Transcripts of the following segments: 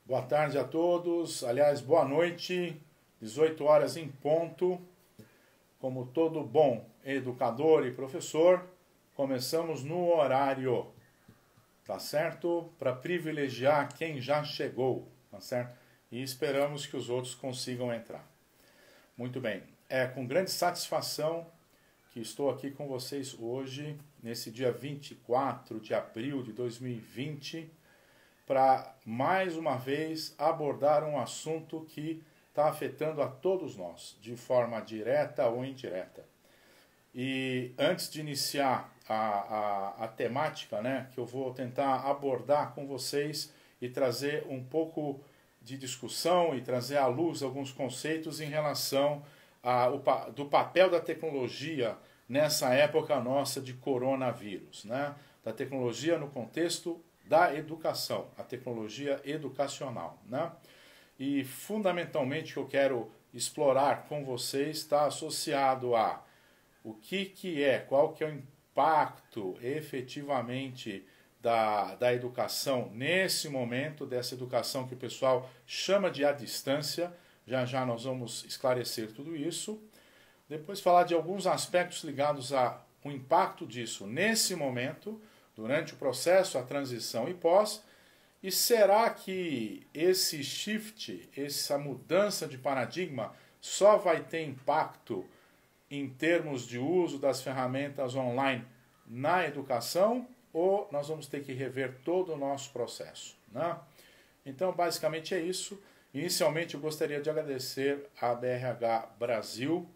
Boa tarde a todos, aliás, boa noite, 18 horas em ponto. Como todo bom educador e professor, começamos no horário, tá certo? Para privilegiar quem já chegou, tá certo? E esperamos que os outros consigam entrar. Muito bem, é com grande satisfação que estou aqui com vocês hoje, nesse dia 24 de abril de 2020, para mais uma vez abordar um assunto que está afetando a todos nós, de forma direta ou indireta. E antes de iniciar a temática, né, que eu vou tentar abordar com vocês e trazer um pouco de discussão e trazer à luz alguns conceitos em relação do papel da tecnologia nessa época nossa de coronavírus, né? Da tecnologia no contexto da educação, a tecnologia educacional, né? E fundamentalmente o que eu quero explorar com vocês está associado a o que é, qual que é o impacto efetivamente da educação nesse momento, dessa educação que o pessoal chama de à distância. Já já nós vamos esclarecer tudo isso. Depois falar de alguns aspectos ligados ao impacto disso nesse momento, durante o processo, a transição e pós. E será que esse shift, essa mudança de paradigma, só vai ter impacto em termos de uso das ferramentas online na educação, ou nós vamos ter que rever todo o nosso processo, né? Então, basicamente é isso. Inicialmente, eu gostaria de agradecer à BRH Brasil,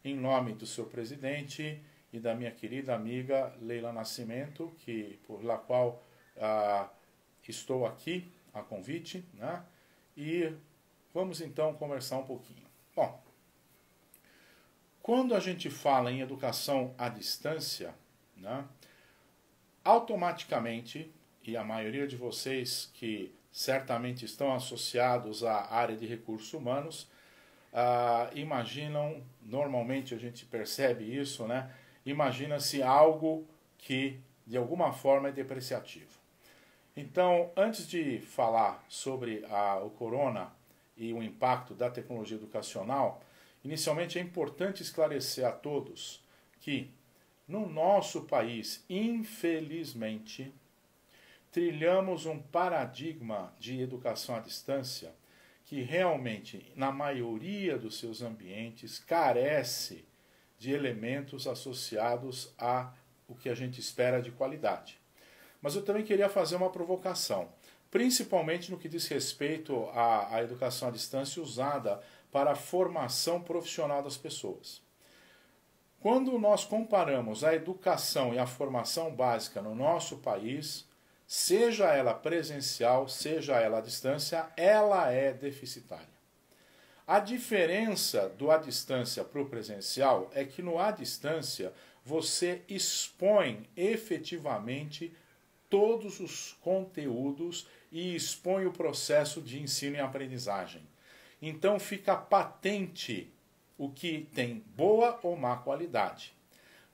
em nome do seu presidente e da minha querida amiga Leila Nascimento, por la qual estou aqui a convite, né? E vamos então conversar um pouquinho. Bom, quando a gente fala em educação à distância, né, automaticamente, e a maioria de vocês que certamente estão associados à área de recursos humanos, imaginam, normalmente a gente percebe isso, né? Imagina-se algo que de alguma forma é depreciativo. Então, antes de falar sobre o corona e o impacto da tecnologia educacional, inicialmente é importante esclarecer a todos que no nosso país, infelizmente, trilhamos um paradigma de educação à distância que realmente, na maioria dos seus ambientes, carece de elementos associados a o que a gente espera de qualidade. Mas eu também queria fazer uma provocação, principalmente no que diz respeito à educação à distância usada para a formação profissional das pessoas. Quando nós comparamos a educação e a formação básica no nosso país, seja ela presencial, seja ela à distância, ela é deficitária. A diferença do à distância para o presencial é que no à distância você expõe efetivamente todos os conteúdos e expõe o processo de ensino e aprendizagem. Então fica patente o que tem boa ou má qualidade.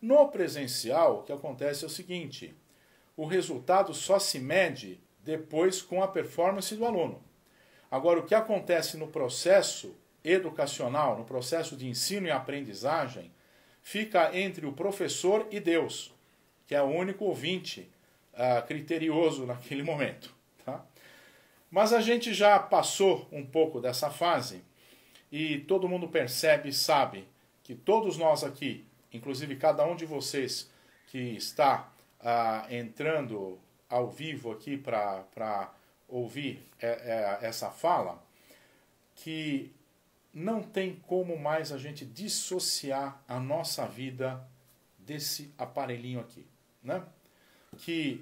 No presencial, o que acontece é o seguinte: o resultado só se mede depois com a performance do aluno. Agora, o que acontece no processo educacional, no processo de ensino e aprendizagem, fica entre o professor e Deus, que é o único ouvinte criterioso naquele momento. Tá? Mas a gente já passou um pouco dessa fase e todo mundo percebe e sabe que todos nós aqui, inclusive cada um de vocês que está entrando ao vivo aqui para ouvir essa fala, que não tem como mais a gente dissociar a nossa vida desse aparelhinho aqui, né? Que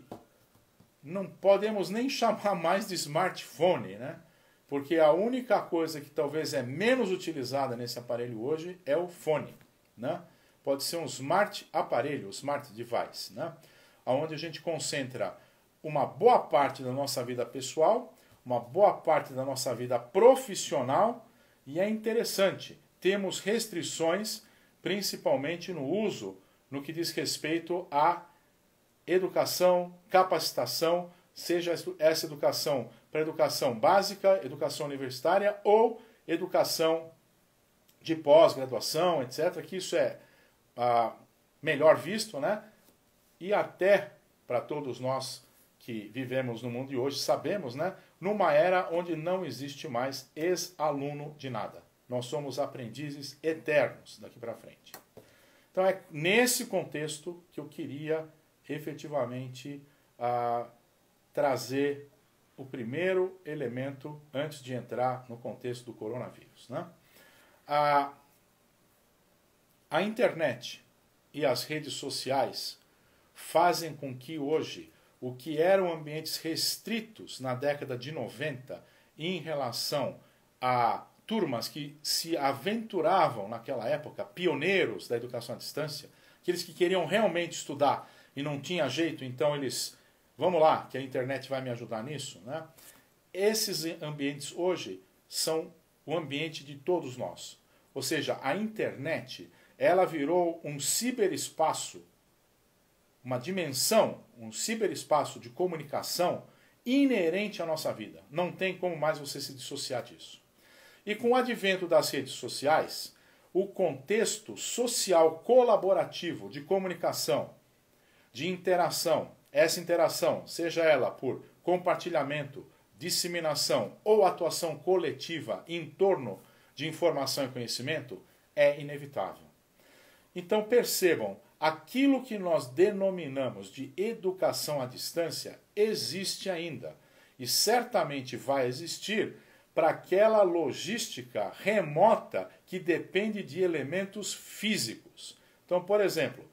não podemos nem chamar mais de smartphone, né? Porque a única coisa que talvez é menos utilizada nesse aparelho hoje é o fone, né? Pode ser um smart aparelho, smart device, né? Onde a gente concentra uma boa parte da nossa vida pessoal, uma boa parte da nossa vida profissional, e é interessante, temos restrições, principalmente no uso, no que diz respeito à educação, capacitação, seja essa educação para educação básica, educação universitária ou educação de pós-graduação, etc., que isso é melhor visto, né? E até para todos nós que vivemos no mundo de hoje, sabemos, né? Numa era onde não existe mais ex-aluno de nada. Nós somos aprendizes eternos daqui para frente. Então é nesse contexto que eu queria efetivamente trazer o primeiro elemento antes de entrar no contexto do coronavírus, né? A internet e as redes sociais fazem com que hoje o que eram ambientes restritos na década de 90 em relação a turmas que se aventuravam naquela época, pioneiros da educação à distância, aqueles que queriam realmente estudar e não tinha jeito, então eles, vamos lá, que a internet vai me ajudar nisso, né? Esses ambientes hoje são o ambiente de todos nós. Ou seja, a internet, ela virou um ciberespaço, uma dimensão, um ciberespaço de comunicação inerente à nossa vida. Não tem como mais você se dissociar disso. E com o advento das redes sociais, o contexto social colaborativo de comunicação, de interação, essa interação, seja ela por compartilhamento, disseminação ou atuação coletiva em torno de informação e conhecimento, é inevitável. Então percebam, aquilo que nós denominamos de educação à distância existe ainda e certamente vai existir para aquela logística remota que depende de elementos físicos. Então, por exemplo,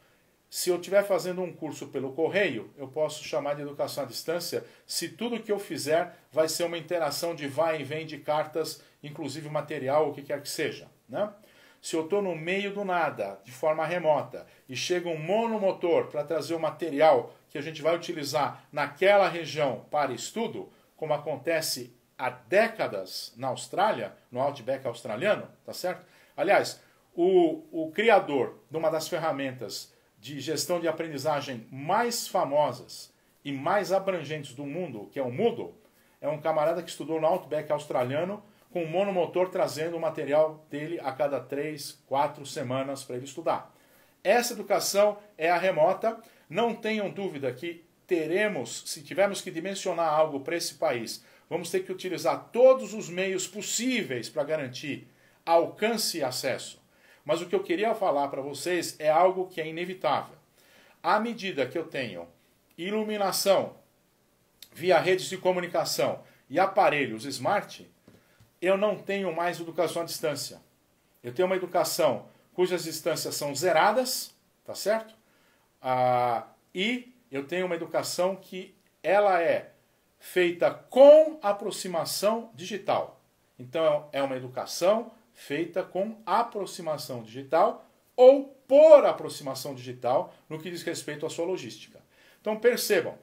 se eu estiver fazendo um curso pelo correio, eu posso chamar de educação à distância se tudo que eu fizer vai ser uma interação de vai e vem de cartas, inclusive material, o que quer que seja, né? Se eu estou no meio do nada, de forma remota, e chega um monomotor para trazer o material que a gente vai utilizar naquela região para estudo, como acontece há décadas na Austrália, no Outback australiano, tá certo? Aliás, o criador de uma das ferramentas de gestão de aprendizagem mais famosas e mais abrangentes do mundo, que é o Moodle, é um camarada que estudou no Outback australiano com um monomotor trazendo o material dele a cada 3, 4 semanas para ele estudar. Essa educação é a remota. Não tenham dúvida que teremos, se tivermos que dimensionar algo para esse país, vamos ter que utilizar todos os meios possíveis para garantir alcance e acesso. Mas o que eu queria falar para vocês é algo que é inevitável. À medida que eu tenho iluminação via redes de comunicação e aparelhos smart, eu não tenho mais educação à distância. Eu tenho uma educação cujas distâncias são zeradas, tá certo? E eu tenho uma educação que ela é feita com aproximação digital. Então é uma educação feita com aproximação digital ou por aproximação digital no que diz respeito à sua logística. Então percebam,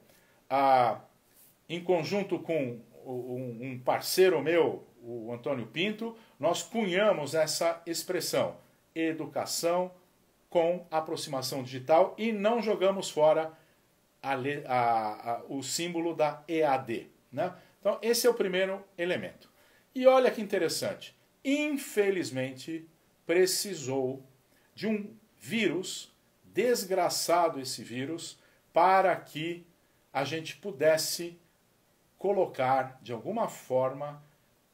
em conjunto com um parceiro meu, o Antônio Pinto, nós cunhamos essa expressão, educação com aproximação digital, e não jogamos fora o símbolo da EAD, né? Então esse é o primeiro elemento. E olha que interessante, infelizmente precisou de um vírus, desgraçado esse vírus, para que a gente pudesse colocar de alguma forma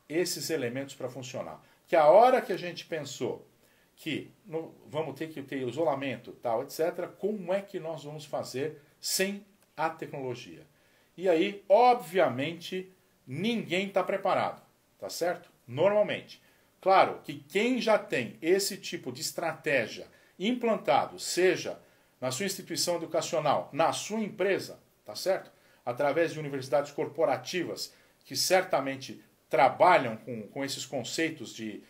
esses elementos para funcionar. Que a hora que a gente pensou que vamos ter que ter isolamento, tal, etc., como é que nós vamos fazer sem a tecnologia? E aí, obviamente, ninguém está preparado, tá certo? Normalmente. Claro que quem já tem esse tipo de estratégia implantado, seja na sua instituição educacional, na sua empresa, tá certo? Através de universidades corporativas que certamente trabalham com esses conceitos de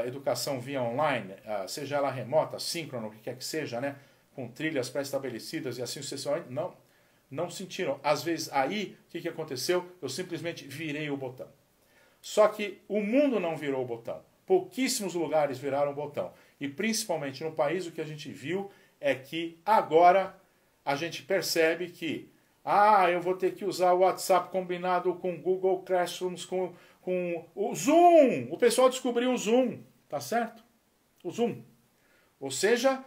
educação via online, seja ela remota, síncrona, o que quer que seja, né? Com trilhas pré-estabelecidas e assim sucessivamente, não sentiram. Às vezes aí, o que aconteceu? Eu simplesmente virei o botão. Só que o mundo não virou o botão. Pouquíssimos lugares viraram o botão. E principalmente no país o que a gente viu é que agora a gente percebe que Ah, eu vou ter que usar o WhatsApp combinado com o Google Classrooms, com o Zoom. O pessoal descobriu o Zoom, tá certo? O Zoom. Ou seja,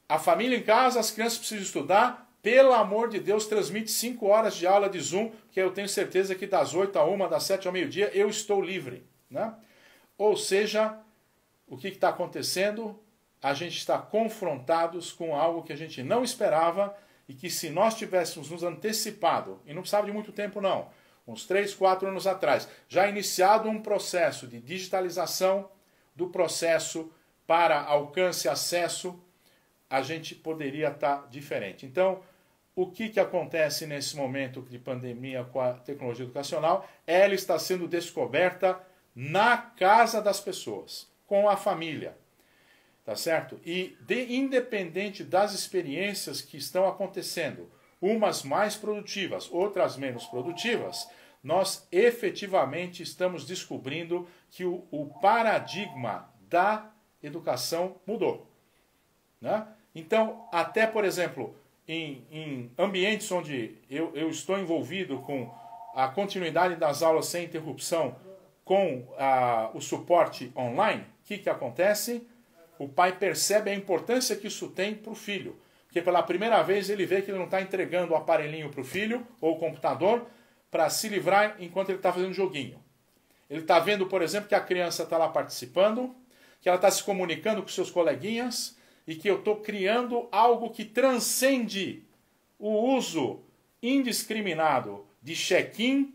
a família em casa, as crianças precisam estudar. Pelo amor de Deus, transmite 5 horas de aula de Zoom, que eu tenho certeza que das 8 à 1, das 7 ao meio-dia, eu estou livre. Né? Ou seja, o que está acontecendo? A gente está confrontados com algo que a gente não esperava e que se nós tivéssemos nos antecipado, e não precisava de muito tempo não, uns 3, 4 anos atrás, já iniciado um processo de digitalização do processo para alcance e acesso, a gente poderia estar diferente. Então, o que acontece nesse momento de pandemia com a tecnologia educacional? Ela está sendo descoberta na casa das pessoas, com a família. Tá certo? E independente das experiências que estão acontecendo, umas mais produtivas, outras menos produtivas, nós efetivamente estamos descobrindo que o paradigma da educação mudou. Né? Então, até, por exemplo, em ambientes onde eu estou envolvido com a continuidade das aulas sem interrupção, com o suporte online, o que acontece? O pai percebe a importância que isso tem para o filho. Porque pela primeira vez ele vê que ele não está entregando o aparelhinho para o filho, ou o computador, para se livrar enquanto ele está fazendo joguinho. Ele está vendo, por exemplo, que a criança está lá participando, que ela está se comunicando com seus coleguinhas, e que eu estou criando algo que transcende o uso indiscriminado de check-in,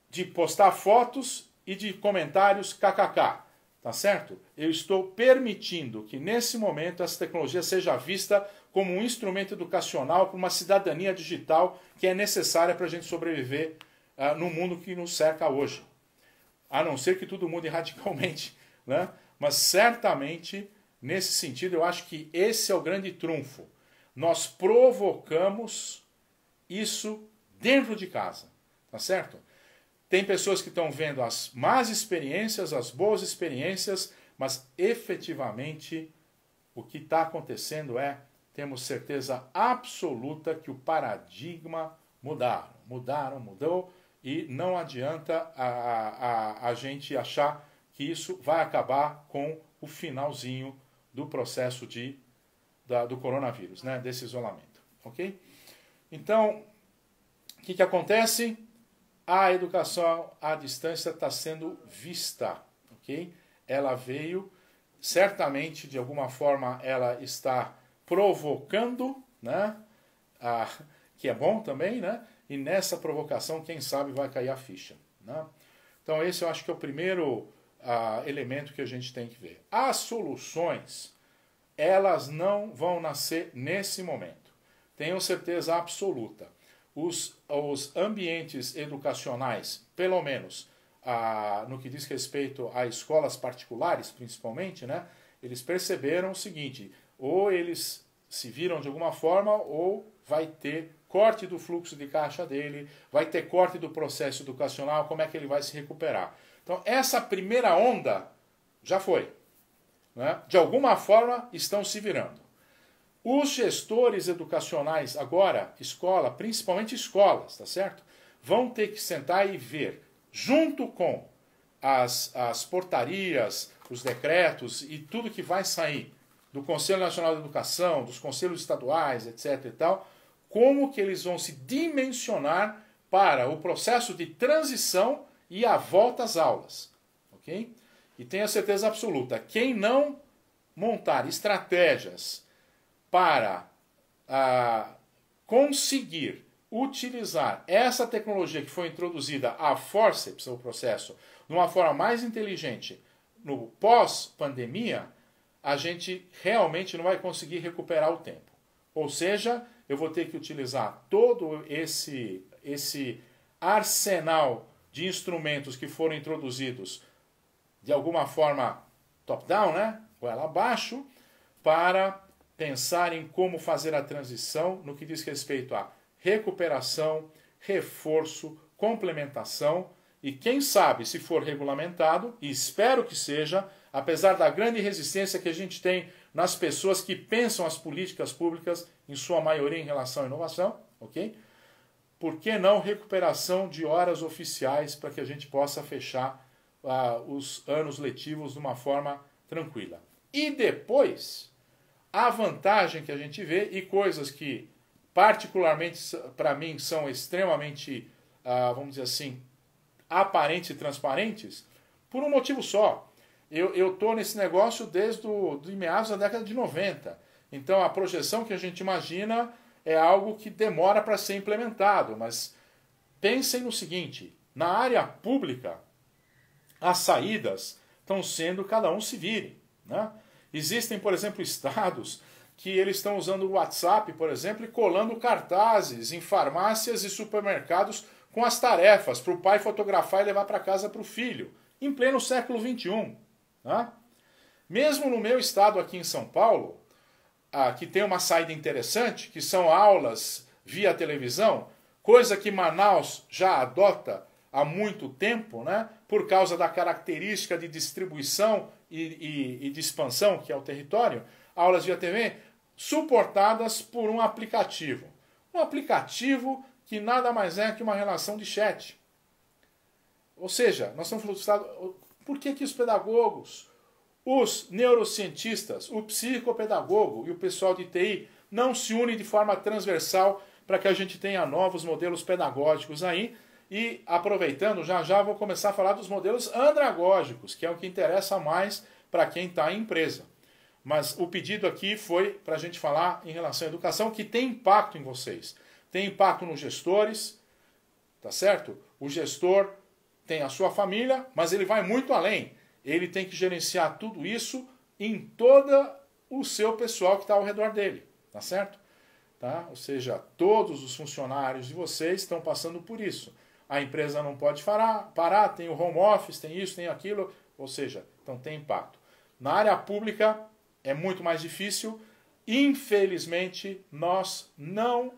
de postar fotos e de comentários kkk. Tá certo? Eu estou permitindo que nesse momento essa tecnologia seja vista como um instrumento educacional para uma cidadania digital que é necessária para a gente sobreviver no mundo que nos cerca hoje. A não ser que tudo mude radicalmente. Né? Mas certamente, nesse sentido, eu acho que esse é o grande trunfo. Nós provocamos isso dentro de casa. Tá certo? Tem pessoas que estão vendo as más experiências, as boas experiências, mas efetivamente o que está acontecendo temos certeza absoluta que o paradigma mudou e não adianta a gente achar que isso vai acabar com o finalzinho do processo do coronavírus, né, desse isolamento. Ok? Então, o que acontece? A educação à distância está sendo vista, ok? Ela veio, certamente, de alguma forma, ela está provocando, né? Que é bom também, né? E nessa provocação, quem sabe, vai cair a ficha. Né? Então, esse eu acho que é o primeiro elemento que a gente tem que ver. As soluções, elas não vão nascer nesse momento. Tenho certeza absoluta. Os ambientes educacionais, pelo menos no que diz respeito a escolas particulares, principalmente, né, eles perceberam o seguinte: ou eles se viram de alguma forma, ou vai ter corte do fluxo de caixa dele, vai ter corte do processo educacional, como é que ele vai se recuperar. Então, essa primeira onda já foi. Né? De alguma forma, estão se virando. Os gestores educacionais agora, principalmente escolas, tá certo? Vão ter que sentar e ver, junto com as portarias, os decretos e tudo que vai sair do Conselho Nacional de Educação, dos conselhos estaduais, etc. e tal, como que eles vão se dimensionar para o processo de transição e a volta às aulas. Ok? E tenha certeza absoluta, quem não montar estratégias para conseguir utilizar essa tecnologia que foi introduzida a forceps, o processo, de uma forma mais inteligente no pós-pandemia, a gente realmente não vai conseguir recuperar o tempo. Ou seja, eu vou ter que utilizar todo esse arsenal de instrumentos que foram introduzidos de alguma forma top-down, né? Goela abaixo, para pensar em como fazer a transição no que diz respeito a recuperação, reforço, complementação e, quem sabe, se for regulamentado, e espero que seja, apesar da grande resistência que a gente tem nas pessoas que pensam as políticas públicas, em sua maioria em relação à inovação, ok? por que não recuperação de horas oficiais para que a gente possa fechar os anos letivos de uma forma tranquila. E depois, a vantagem que a gente vê e coisas que particularmente para mim são extremamente, vamos dizer assim, aparentes e transparentes, por um motivo só. Eu estou nesse negócio desde meados da década de 90. Então a projeção que a gente imagina é algo que demora para ser implementado. Mas pensem no seguinte, na área pública, as saídas estão sendo cada um se vire, né? Existem, por exemplo, estados que eles estão usando o WhatsApp, por exemplo, e colando cartazes em farmácias e supermercados com as tarefas para o pai fotografar e levar para casa para o filho, em pleno século XXI. Né? Mesmo no meu estado aqui em São Paulo, que tem uma saída interessante, que são aulas via televisão, coisa que Manaus já adota há muito tempo, né? Por causa da característica de distribuição e de expansão que é o território, aulas via TV, suportadas por um aplicativo. Um aplicativo que nada mais é que uma relação de chat. Ou seja, nós estamos falando do Estado. Por que os pedagogos, os neurocientistas, o psicopedagogo e o pessoal de TI não se unem de forma transversal para que a gente tenha novos modelos pedagógicos aí? E aproveitando, já vou começar a falar dos modelos andragógicos, que é o que interessa mais para quem está em empresa. Mas o pedido aqui foi para a gente falar em relação à educação, que tem impacto em vocês. Tem impacto nos gestores, tá certo? O gestor tem a sua família, mas ele vai muito além. Ele tem que gerenciar tudo isso em todo o seu pessoal que está ao redor dele, tá certo? Tá? Ou seja, todos os funcionários de vocês estão passando por isso. A empresa não pode parar, tem o home office, tem isso, tem aquilo, ou seja, então tem impacto. Na área pública é muito mais difícil. Infelizmente, nós não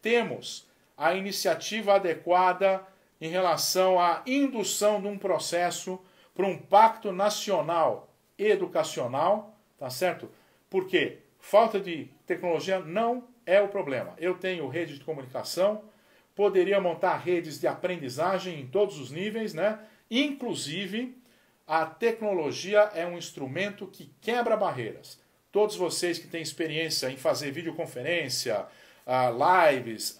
temos a iniciativa adequada em relação à indução de um processo para um pacto nacional educacional, tá certo? Porque falta de tecnologia não é o problema. Eu tenho rede de comunicação, poderia montar redes de aprendizagem em todos os níveis, né? Inclusive, a tecnologia é um instrumento que quebra barreiras. Todos vocês que têm experiência em fazer videoconferência, lives,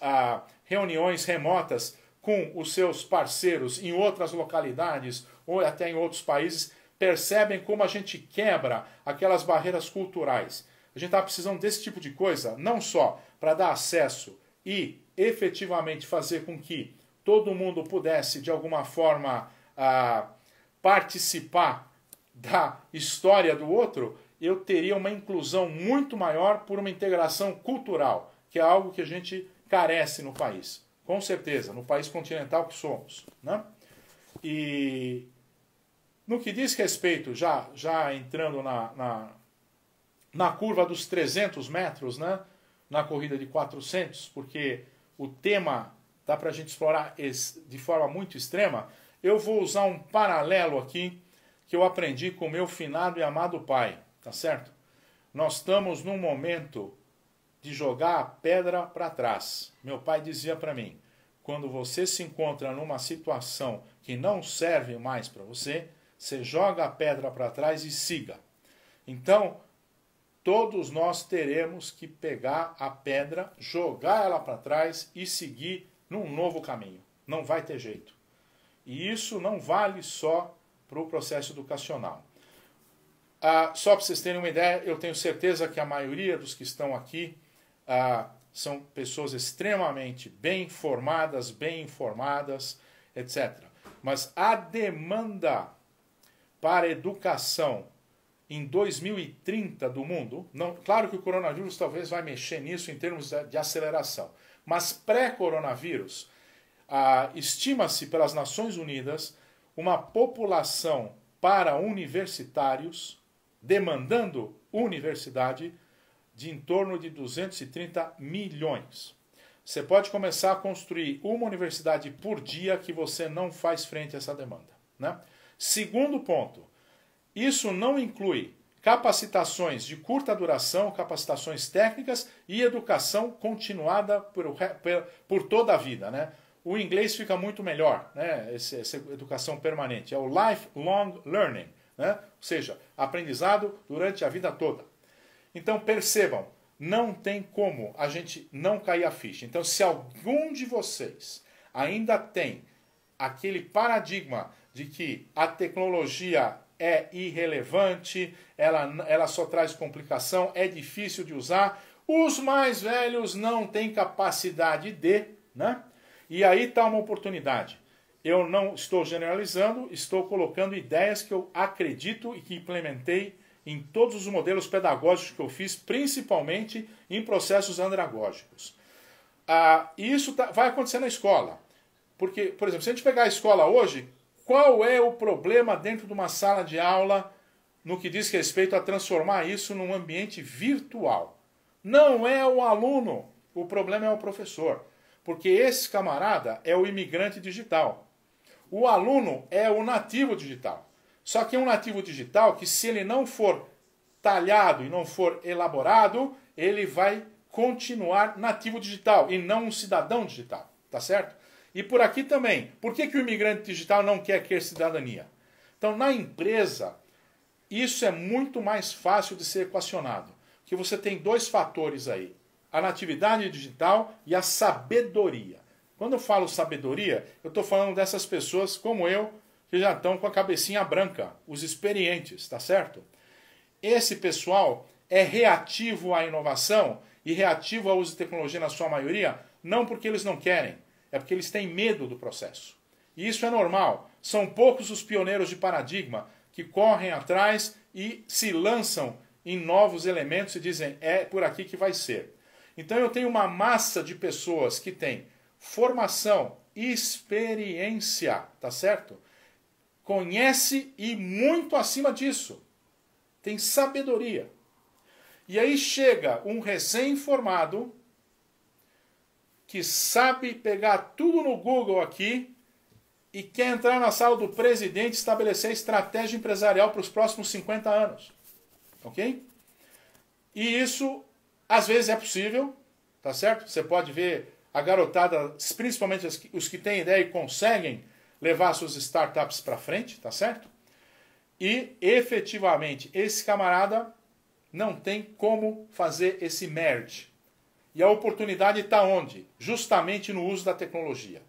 reuniões remotas com os seus parceiros em outras localidades ou até em outros países, percebem como a gente quebra aquelas barreiras culturais. A gente está precisando desse tipo de coisa, não só para dar acesso e efetivamente fazer com que todo mundo pudesse, de alguma forma, participar da história do outro, eu teria uma inclusão muito maior por uma integração cultural, que é algo que a gente carece no país. Com certeza, no país continental que somos. Né? E no que diz respeito, já entrando na curva dos 300 metros, né? Na corrida de 400, porque o tema dá para a gente explorar de forma muito extrema, eu vou usar um paralelo aqui que eu aprendi com o meu finado e amado pai, tá certo? Nós estamos num momento de jogar a pedra para trás. Meu pai dizia para mim, quando você se encontra numa situação que não serve mais para você, você joga a pedra para trás e siga. Então, todos nós teremos que pegar a pedra, jogar ela para trás e seguir num novo caminho. Não vai ter jeito. E isso não vale só para o processo educacional. Só para vocês terem uma ideia, eu tenho certeza que a maioria dos que estão aqui são pessoas extremamente bem formadas, bem informadas, etc. Mas a demanda para a educação em 2030 do mundo, não, claro que o coronavírus talvez vai mexer nisso em termos de aceleração, mas pré-coronavírus, estima-se pelas Nações Unidas uma população para universitários, demandando universidade, de em torno de 230 milhões. Você pode começar a construir uma universidade por dia que você não faz frente a essa demanda. Né? Segundo ponto, isso não inclui capacitações de curta duração, capacitações técnicas e educação continuada por toda a vida, né? O inglês fica muito melhor, né? Essa educação permanente. É o lifelong learning, né? Ou seja, aprendizado durante a vida toda. Então percebam, não tem como a gente não cair a ficha. Então se algum de vocês ainda tem aquele paradigma de que a tecnologia é irrelevante, ela só traz complicação, é difícil de usar, os mais velhos não têm capacidade de, né? E aí está uma oportunidade. Eu não estou generalizando, estou colocando ideias que eu acredito e que implementei em todos os modelos pedagógicos que eu fiz, principalmente em processos andragógicos. E isso vai acontecer na escola. Porque, por exemplo, se a gente pegar a escola hoje, qual é o problema dentro de uma sala de aula no que diz respeito a transformar isso num ambiente virtual? Não é o aluno, o problema é o professor. Porque esse camarada é o imigrante digital. O aluno é o nativo digital. Só que é um nativo digital que, se ele não for talhado e não for elaborado, ele vai continuar nativo digital e não um cidadão digital. Tá certo? E por aqui também. Por que o imigrante digital não quer cidadania? Então, na empresa, isso é muito mais fácil de ser equacionado. Porque você tem dois fatores aí. A natividade digital e a sabedoria. Quando eu falo sabedoria, eu estou falando dessas pessoas como eu, que já estão com a cabecinha branca, os experientes, tá certo? Esse pessoal é reativo à inovação e reativo ao uso de tecnologia na sua maioria, não porque eles não querem, é porque eles têm medo do processo. E isso é normal. São poucos os pioneiros de paradigma que correm atrás e se lançam em novos elementos e dizem, é por aqui que vai ser. Então eu tenho uma massa de pessoas que têm formação, experiência, tá certo? Conhece e muito acima disso. Tem sabedoria. E aí chega um recém-formado que sabe pegar tudo no Google aqui e quer entrar na sala do presidente e estabelecer estratégia empresarial para os próximos 50 anos. Ok? E isso, às vezes, é possível, tá certo? Você pode ver a garotada, principalmente os que têm ideia e conseguem levar suas startups para frente, tá certo? E, efetivamente, esse camarada não tem como fazer esse merge. E a oportunidade está onde? Justamente no uso da tecnologia.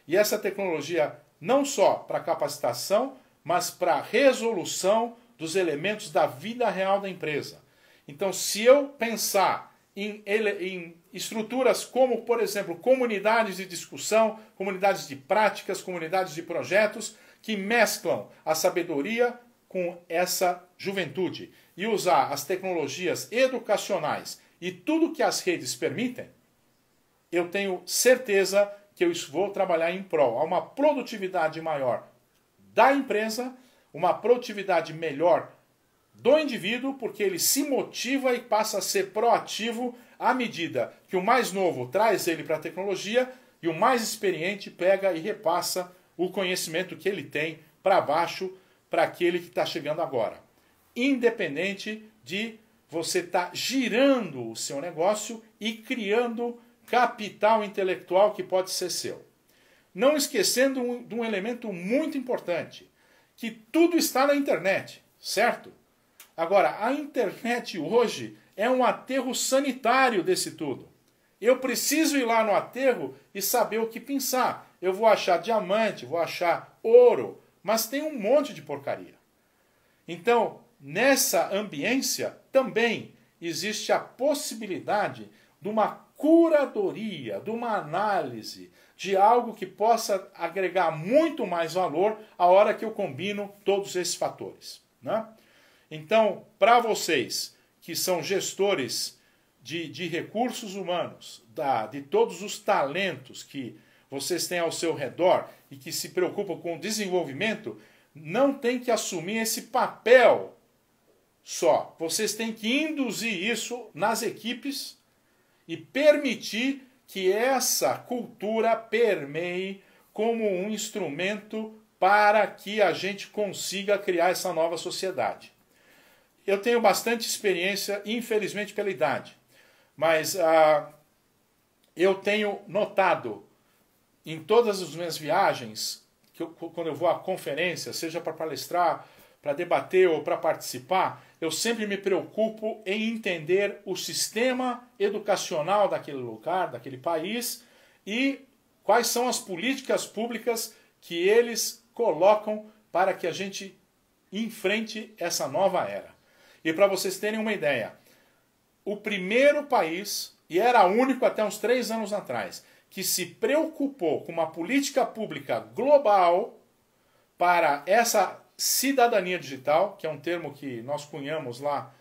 E essa tecnologia não só para capacitação, mas para resolução dos elementos da vida real da empresa. Então, se eu pensar em estruturas como, por exemplo, comunidades de discussão, comunidades de práticas, comunidades de projetos, que mesclam a sabedoria com essa juventude e usar as tecnologias educacionais e tudo que as redes permitem, eu tenho certeza que eu vou trabalhar em prol a uma produtividade maior da empresa, uma produtividade melhor do indivíduo, porque ele se motiva e passa a ser proativo à medida que o mais novo traz ele para a tecnologia e o mais experiente pega e repassa o conhecimento que ele tem para baixo para aquele que está chegando agora. Independente de você estar girando o seu negócio e criando capital intelectual que pode ser seu. Não esquecendo de um elemento muito importante, que tudo está na internet, certo? Agora, a internet hoje é um aterro sanitário desse tudo. Eu preciso ir lá no aterro e saber o que pensar. Eu vou achar diamante, vou achar ouro, mas tem um monte de porcaria. Então, nessa ambiência também existe a possibilidade de uma curadoria, de uma análise, de algo que possa agregar muito mais valor a hora que eu combino todos esses fatores, né? Então, para vocês que são gestores de recursos humanos, de todos os talentos que vocês têm ao seu redor e que se preocupam com o desenvolvimento, não tem que assumir esse papel só. Vocês têm que induzir isso nas equipes e permitir que essa cultura permeie como um instrumento para que a gente consiga criar essa nova sociedade. eu tenho bastante experiência, infelizmente pela idade, mas eu tenho notado em todas as minhas viagens, quando eu vou a conferência, seja para palestrar, para debater ou para participar, eu sempre me preocupo em entender o sistema educacional daquele lugar, daquele país, e quais são as políticas públicas que eles colocam para que a gente enfrente essa nova era. E para vocês terem uma ideia, o primeiro país, e era único até uns 3 anos atrás, que se preocupou com uma política pública global para essa cidadania digital, que é um termo que nós cunhamos lá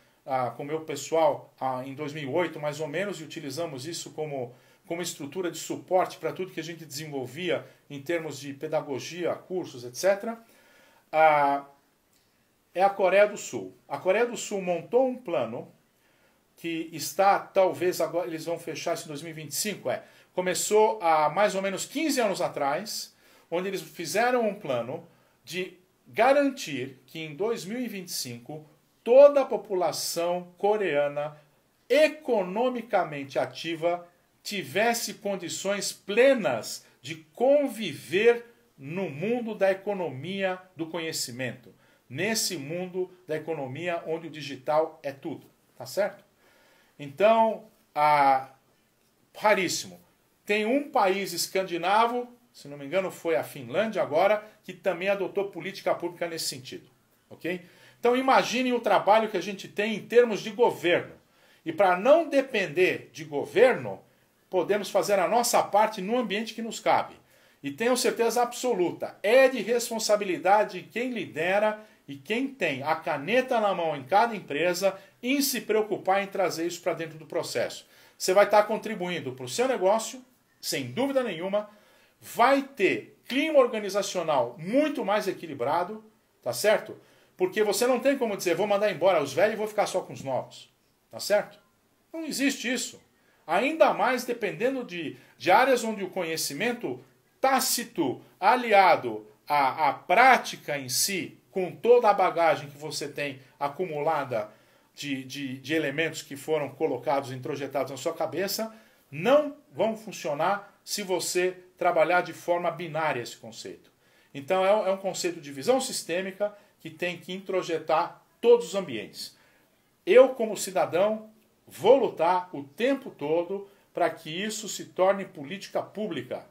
com o meu pessoal em 2008, mais ou menos, e utilizamos isso como estrutura de suporte para tudo que a gente desenvolvia em termos de pedagogia, cursos, etc., é a Coreia do Sul. A Coreia do Sul montou um plano que está, talvez agora eles vão fechar isso em 2025, começou há mais ou menos 15 anos atrás, onde eles fizeram um plano de garantir que em 2025 toda a população coreana economicamente ativa tivesse condições plenas de conviver no mundo da economia do conhecimento, nesse mundo da economia onde o digital é tudo, tá certo? Então, raríssimo. Tem um país escandinavo, se não me engano foi a Finlândia agora, que também adotou política pública nesse sentido, ok? Então imaginem o trabalho que a gente tem em termos de governo. E para não depender de governo, podemos fazer a nossa parte no ambiente que nos cabe. E tenho certeza absoluta, é de responsabilidade de quem lidera e quem tem a caneta na mão em cada empresa em se preocupar em trazer isso para dentro do processo. Você vai estar contribuindo para o seu negócio, sem dúvida nenhuma, vai ter clima organizacional muito mais equilibrado, tá certo? Porque você não tem como dizer, vou mandar embora os velhos e vou ficar só com os novos, tá certo? Não existe isso. Ainda mais dependendo de áreas onde o conhecimento tácito, aliado à prática em si, com toda a bagagem que você tem acumulada de elementos que foram colocados, introjetados na sua cabeça, não vão funcionar se você trabalhar de forma binária esse conceito. Então é um conceito de visão sistêmica que tem que introjetar todos os ambientes. Eu, como cidadão, vou lutar o tempo todo para que isso se torne política pública.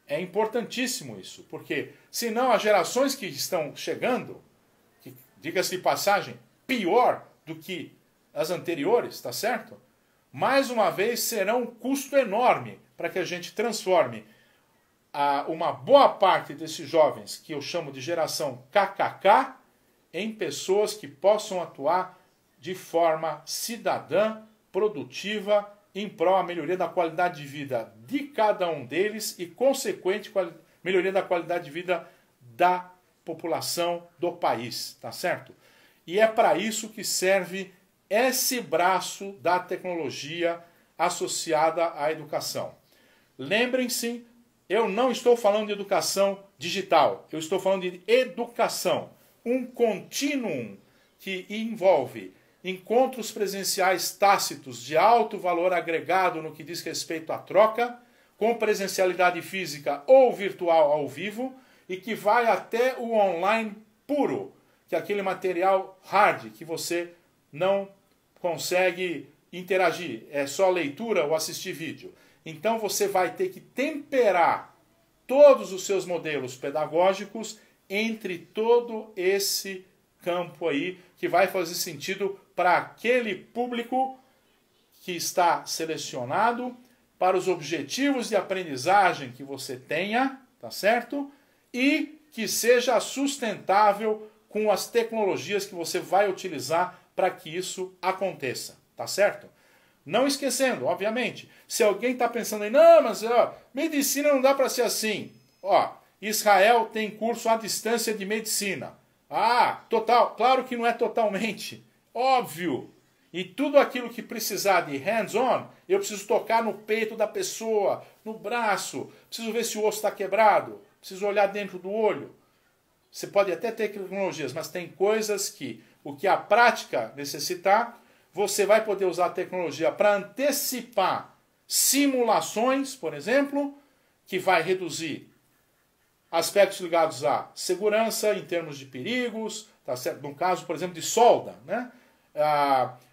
É importantíssimo isso, porque senão as gerações que estão chegando, que, diga-se de passagem, pior do que as anteriores, tá certo? Mais uma vez será um custo enorme para que a gente transforme uma boa parte desses jovens, que eu chamo de geração KKK, em pessoas que possam atuar de forma cidadã, produtiva, em prol da melhoria da qualidade de vida de cada um deles e, consequente, melhoria da qualidade de vida da população do país, tá certo? E é para isso que serve esse braço da tecnologia associada à educação. Lembrem-se, eu não estou falando de educação digital, eu estou falando de educação, um contínuo que envolve encontros presenciais tácitos de alto valor agregado no que diz respeito à troca, com presencialidade física ou virtual ao vivo, e que vai até o online puro, que é aquele material hard que você não consegue interagir, é só leitura ou assistir vídeo. Então você vai ter que temperar todos os seus modelos pedagógicos entre todo esse campo aí, que vai fazer sentido para aquele público que está selecionado, para os objetivos de aprendizagem que você tenha, tá certo? E que seja sustentável com as tecnologias que você vai utilizar para que isso aconteça, tá certo? Não esquecendo, obviamente, se alguém está pensando aí, não, mas medicina não dá para ser assim. Israel tem curso à distância de medicina. Total, claro que não é totalmente, óbvio. E tudo aquilo que precisar de hands-on, eu preciso tocar no peito da pessoa, no braço, preciso ver se o osso está quebrado, preciso olhar dentro do olho. Você pode até ter tecnologias, mas tem coisas que o que a prática necessitar, você vai poder usar a tecnologia para antecipar simulações, por exemplo, que vai reduzir aspectos ligados à segurança em termos de perigos, tá certo? No caso, por exemplo, de solda, né?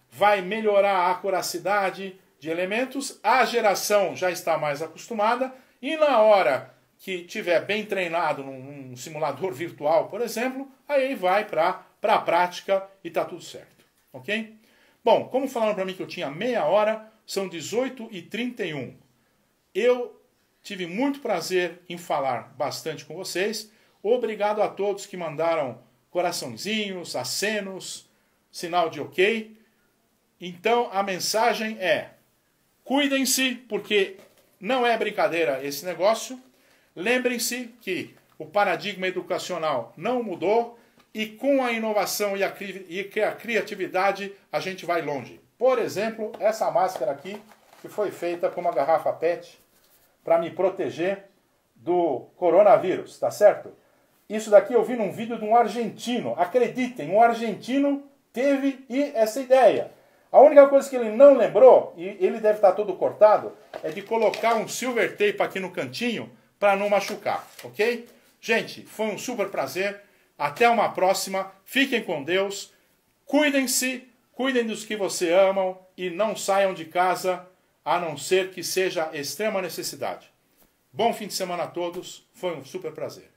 Vai melhorar a acuracidade de elementos, a geração já está mais acostumada e na hora que tiver bem treinado num simulador virtual, por exemplo, aí vai para a prática e está tudo certo, ok? Bom, como falaram para mim que eu tinha meia hora, são 18h31. Eu tive muito prazer em falar bastante com vocês. Obrigado a todos que mandaram coraçãozinhos, acenos, sinal de ok. Então a mensagem é: cuidem-se, porque não é brincadeira esse negócio. Lembrem-se que o paradigma educacional não mudou e com a inovação e a criatividade a gente vai longe. Por exemplo, essa máscara aqui, que foi feita com uma garrafa PET para me proteger do coronavírus, tá certo? Isso daqui eu vi num vídeo de um argentino. Acreditem, um argentino teve essa ideia. A única coisa que ele não lembrou, e ele deve estar todo cortado, é de colocar um silver tape aqui no cantinho para não machucar, ok? Gente, foi um super prazer. Até uma próxima. Fiquem com Deus. Cuidem-se, cuidem dos que você amam e não saiam de casa a não ser que seja extrema necessidade. Bom fim de semana a todos. Foi um super prazer.